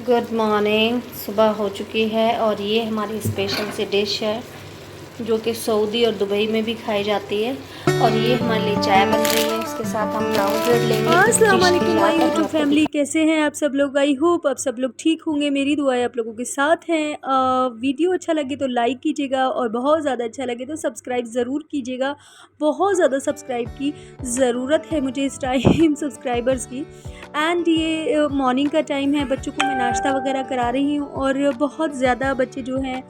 Good morning. सुबह हो चुकी है और ये हमारी स्पेशल सी डिश है जो कि सऊदी और दुबई में भी खाई जाती है। और ये हमारे लिए चाय बन रही है, इसके साथ हम ब्राउन ब्रेड लेंगे इस अस्सलाम डिश के वालेकुम माय साथ। और मैं यूट्यूब आपको फैमिली, कैसे हैं आप सब लोग। आई होप आप सब लोग ठीक होंगे। मेरी दुआएं आप लोगों के साथ हैं। वीडियो अच्छा लगे तो लाइक कीजिएगा और बहुत ज़्यादा अच्छा लगे तो सब्सक्राइब ज़रूर कीजिएगा। बहुत ज़्यादा सब्सक्राइब की ज़रूरत है मुझे इस टाइम सब्सक्राइबर्स की। एंड ये मॉर्निंग का टाइम है, बच्चों को मैं नाश्ता वगैरह करा रही हूँ और बहुत ज़्यादा बच्चे जो हैं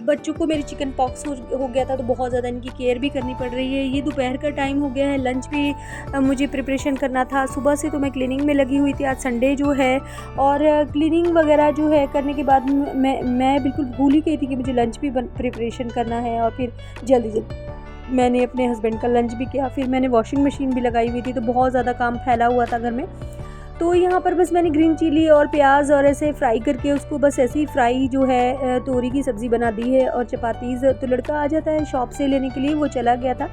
बच्चों को मेरे चिकन पॉक्स हो गया था तो बहुत ज़्यादा इनकी केयर भी करनी पड़ रही है। ये दोपहर का टाइम हो गया है, लंच भी मुझे प्रिपरेशन करना था। सुबह से तो मैं क्लीनिंग में लगी हुई थी, आज संडे जो है। और क्लीनिंग वगैरह जो है करने के बाद मैं बिल्कुल भूल ही गई थी कि मुझे लंच भी प्रिपरेशन करना है। और फिर जल्दी जल्दी मैंने अपने हस्बैंड का लंच भी किया। फिर मैंने वॉशिंग मशीन भी लगाई हुई थी तो बहुत ज़्यादा काम फैला हुआ था घर में। तो यहाँ पर बस मैंने ग्रीन चिली और प्याज और ऐसे फ्राई करके उसको बस ऐसे ही फ्राई जो है तोरी की सब्ज़ी बना दी है। और चपातीज़ तो लड़का आ जाता है शॉप से लेने के लिए, वो चला गया था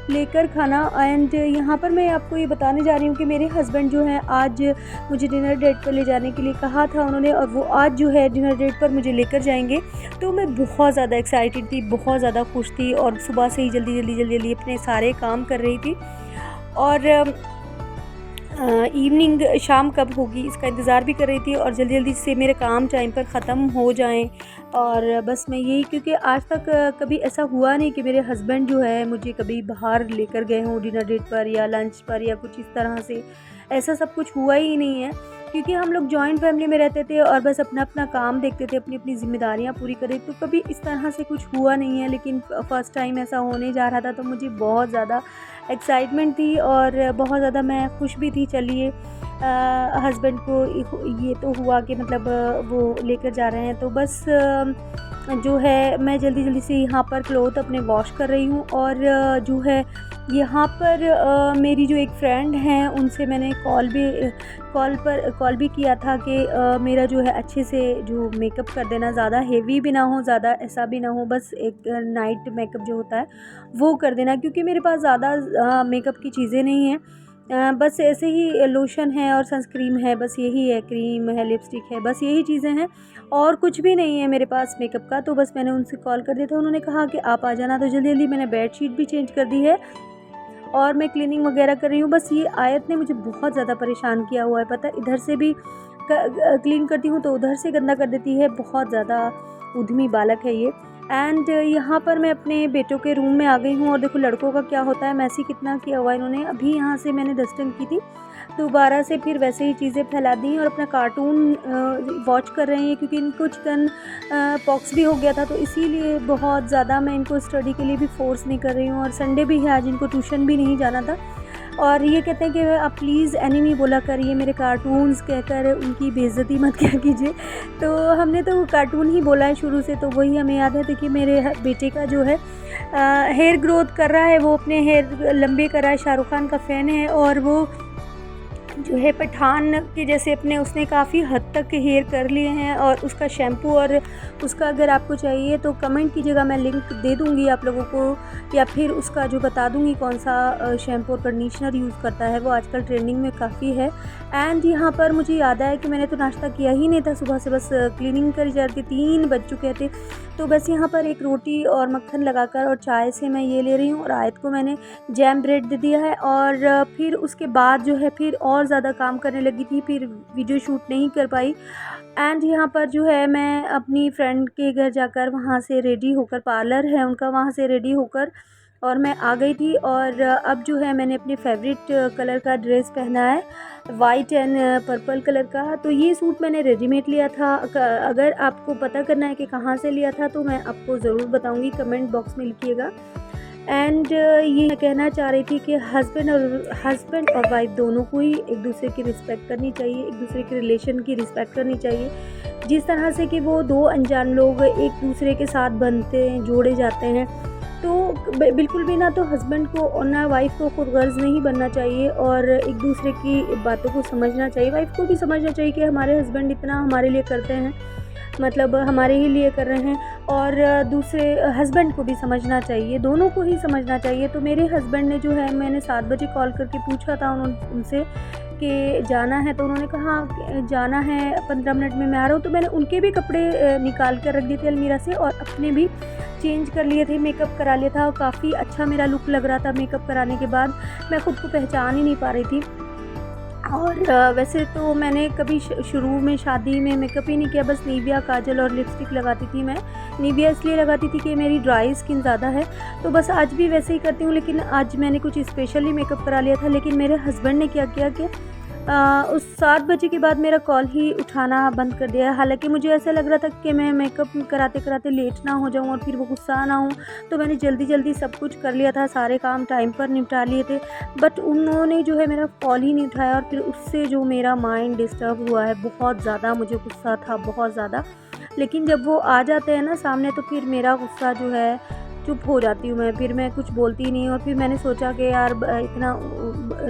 लेकर खाना। एंड यहाँ पर मैं आपको ये बताने जा रही हूँ कि मेरे हस्बैंड जो हैं आज मुझे डिनर डेट पर ले जाने के लिए कहा था उन्होंने, और वो आज जो है डिनर डेट पर मुझे लेकर जाएंगे। तो मैं बहुत ज़्यादा एक्साइटेड थी, बहुत ज़्यादा खुश थी और सुबह से ही जल्दी अपने सारे काम कर रही थी। और इवनिंग शाम कब होगी इसका इंतज़ार भी कर रही थी और जल्दी से मेरे काम टाइम पर ख़त्म हो जाएं। और बस मैं यही, क्योंकि आज तक कभी ऐसा हुआ नहीं कि मेरे हस्बैंड जो है मुझे कभी बाहर लेकर गए हों डिनर डेट पर या लंच पर या कुछ इस तरह से। ऐसा सब कुछ हुआ ही नहीं है, क्योंकि हम लोग जॉइंट फैमिली में रहते थे और बस अपना अपना काम देखते थे, अपनी अपनी ज़िम्मेदारियाँ पूरी करें। तो कभी इस तरह से कुछ हुआ नहीं है, लेकिन फ़र्स्ट टाइम ऐसा होने जा रहा था तो मुझे बहुत ज़्यादा एक्साइटमेंट थी और बहुत ज़्यादा मैं खुश भी थी। चलिए हस्बैंड को ये तो हुआ कि मतलब वो लेकर जा रहे हैं। तो बस जो है मैं जल्दी से यहाँ पर क्लोथ अपने वॉश कर रही हूँ। और जो है यहाँ पर मेरी जो एक फ्रेंड हैं उनसे मैंने कॉल भी किया था कि मेरा जो है अच्छे से जो मेकअप कर देना, ज़्यादा हेवी भी ना हो, ज़्यादा ऐसा भी ना हो, बस एक नाइट मेकअप जो होता है वो कर देना। क्योंकि मेरे पास ज़्यादा मेकअप की चीज़ें नहीं हैं, बस ऐसे ही लोशन है और सनस्क्रीन है, बस यही है, क्रीम है, लिपस्टिक है, बस यही चीज़ें हैं और कुछ भी नहीं है मेरे पास मेकअप का। तो बस मैंने उनसे कॉल कर दिया था, उन्होंने कहा कि आप आ जाना। तो जल्दी मैंने बेडशीट भी चेंज कर दी है और मैं क्लीनिंग वगैरह कर रही हूँ। बस ये आयत ने मुझे बहुत ज़्यादा परेशान किया हुआ है, पता है। इधर से भी क्लीन करती हूँ तो उधर से गंदा कर देती है, बहुत ज़्यादा उद्यमी बालक है ये। एंड यहाँ पर मैं अपने बेटों के रूम में आ गई हूँ और देखो लड़कों का क्या होता है, मैसी कितना किया हुआ है इन्होंने। अभी यहाँ से मैंने डस्टिंग की थी, दोबारा से फिर वैसे ही चीज़ें फैला दी और अपना कार्टून वॉच कर रहे हैं, क्योंकि इनको चिकन पॉक्स भी हो गया था। तो इसीलिए बहुत ज़्यादा मैं इनको स्टडी के लिए भी फोर्स नहीं कर रही हूँ। और संडे भी है, आज इनको ट्यूशन भी नहीं जाना था। और ये कहते हैं कि आप प्लीज़ एनिमी बोला करिए, मेरे कार्टून्स कहकर उनकी बेइज्जती मत किया कीजिए। तो हमने तो कार्टून ही बोला है शुरू से, तो वही हमें याद है। देखिए मेरे बेटे का जो है हेयर ग्रोथ कर रहा है, वो अपने हेयर लंबे कर रहा है। शाहरुख खान का फ़ैन है और वो जो है पठान के जैसे अपने उसने काफ़ी हद तक हेयर कर लिए हैं। और उसका शैम्पू और उसका अगर आपको चाहिए तो कमेंट कीजिएगा, मैं लिंक दे दूँगी आप लोगों को, या फिर उसका जो बता दूँगी कौन सा शैम्पू और कंडीशनर यूज़ करता है, वो आजकल ट्रेंडिंग में काफ़ी है। एंड यहाँ पर मुझे याद आया कि मैंने तो नाश्ता किया ही नहीं था, सुबह से बस क्लीनिंग करी जा रही थी, 3 बज चुके थे। तो बस यहाँ पर एक रोटी और मक्खन लगाकर और चाय से मैं ये ले रही हूँ। और आयत को मैंने जैम ब्रेड दे दिया है और फिर उसके बाद जो है फिर और ज़्यादा काम करने लगी थी, फिर वीडियो शूट नहीं कर पाई। एंड यहाँ पर जो है मैं अपनी फ्रेंड के घर जाकर वहाँ से रेडी होकर, पार्लर है उनका, वहाँ से रेडी होकर और मैं आ गई थी। और अब जो है मैंने अपने फेवरेट कलर का ड्रेस पहना है, वाइट एंड पर्पल कलर का। तो ये सूट मैंने रेडीमेड लिया था। अगर आपको पता करना है कि कहाँ से लिया था तो मैं आपको ज़रूर बताऊँगी, कमेंट बॉक्स में लिखिएगा। एंड ये कहना चाह रही थी कि हस्बैंड और वाइफ दोनों को ही एक दूसरे की रिस्पेक्ट करनी चाहिए, एक दूसरे के रिलेशन की रिस्पेक्ट करनी चाहिए। जिस तरह से कि वो दो अनजान लोग एक दूसरे के साथ बनते हैं, जोड़े जाते हैं, तो बिल्कुल भी ना तो हस्बैंड को और ना वाइफ को खुदगर्ज नहीं बनना चाहिए और एक दूसरे की बातों को समझना चाहिए। वाइफ को भी समझना चाहिए कि हमारे हस्बैंड इतना हमारे लिए करते हैं, मतलब हमारे ही लिए कर रहे हैं। और दूसरे हस्बैंड को भी समझना चाहिए, दोनों को ही समझना चाहिए। तो मेरे हस्बैंड ने जो है, मैंने 7 बजे कॉल करके पूछा था उनसे कि जाना है, तो उन्होंने कहा कि जाना है 15 मिनट में मैं आ रहा हूँ। तो मैंने उनके भी कपड़े निकाल कर रख दिए थे अलमीरा से और अपने भी चेंज कर लिए थे, मेकअप करा लिया था और काफ़ी अच्छा मेरा लुक लग रहा था मेकअप कराने के बाद। मैं ख़ुद को पहचान ही नहीं पा रही थी। और वैसे तो मैंने कभी शुरू में शादी में मेकअप ही नहीं किया, बस निविया, काजल और लिपस्टिक लगाती थी। मैं निविया इसलिए लगाती थी कि मेरी ड्राई स्किन ज़्यादा है, तो बस आज भी वैसे ही करती हूँ। लेकिन आज मैंने कुछ स्पेशली मेकअप करा लिया था। लेकिन मेरे हस्बैंड ने क्या किया कि उस 7 बजे के बाद मेरा कॉल ही उठाना बंद कर दिया। हालांकि मुझे ऐसा लग रहा था कि मैं मेकअप कराते कराते लेट ना हो जाऊं और फिर वो गुस्सा ना हो, तो मैंने जल्दी जल्दी सब कुछ कर लिया था, सारे काम टाइम पर निपटा लिए थे। बट उन्होंने जो है मेरा कॉल ही नहीं उठाया और फिर उससे जो मेरा माइंड डिस्टर्ब हुआ है बहुत ज़्यादा, मुझे गुस्सा था बहुत ज़्यादा। लेकिन जब वो आ जाते हैं ना सामने, तो फिर मेरा गुस्सा जो है चुप हो जाती हूँ मैं, फिर मैं कुछ बोलती नहीं। और फिर मैंने सोचा कि यार इतना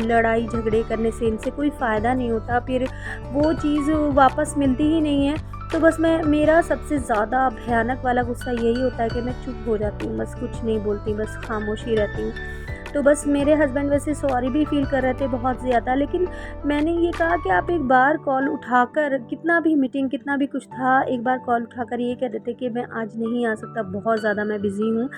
लड़ाई झगड़े करने से इनसे कोई फ़ायदा नहीं होता, फिर वो चीज़ वापस मिलती ही नहीं है। तो बस मेरा सबसे ज़्यादा भयानक वाला गुस्सा यही होता है कि मैं चुप हो जाती हूँ, बस कुछ नहीं बोलती, बस खामोशी रहती हूँ। तो बस मेरे हस्बैंड वैसे सॉरी भी फ़ील कर रहे थे बहुत ज़्यादा, लेकिन मैंने ये कहा कि आप एक बार कॉल उठाकर, कितना भी मीटिंग कितना भी कुछ था, एक बार कॉल उठाकर ये कह देते कि मैं आज नहीं आ सकता, बहुत ज़्यादा मैं बिज़ी हूँ।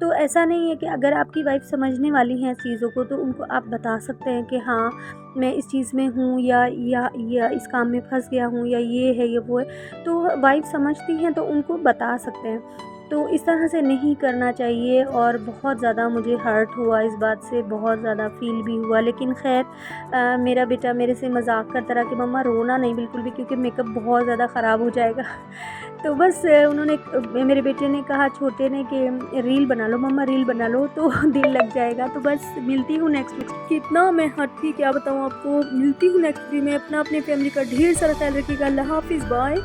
तो ऐसा नहीं है कि अगर आपकी वाइफ समझने वाली हैं इस चीज़ों को, तो उनको आप बता सकते हैं कि हाँ मैं इस चीज़ में हूँ या इस काम में फंस गया हूँ या ये है या वो है। तो वाइफ समझती हैं तो उनको बता सकते हैं। तो इस तरह से नहीं करना चाहिए। और बहुत ज़्यादा मुझे हर्ट हुआ इस बात से, बहुत ज़्यादा फ़ील भी हुआ। लेकिन खैर मेरा बेटा मेरे से मजाक करता रहा कि मम्मा रोना नहीं बिल्कुल भी, क्योंकि मेकअप बहुत ज़्यादा ख़राब हो जाएगा। तो बस मेरे बेटे ने कहा, छोटे ने, कि रील बना लो मम्मा, रील बना लो तो दिल लग जाएगा। तो बस मिलती हूँ नेक्स्ट वीक। कितना मैं हर्ट थी क्या बताऊँ आपको। मिलती हूँ नेक्स्ट वीक में। अपनी फैमिली का ढेर सारा ख्याल रखिएगा। अल्लाह हाफिज़, बाय।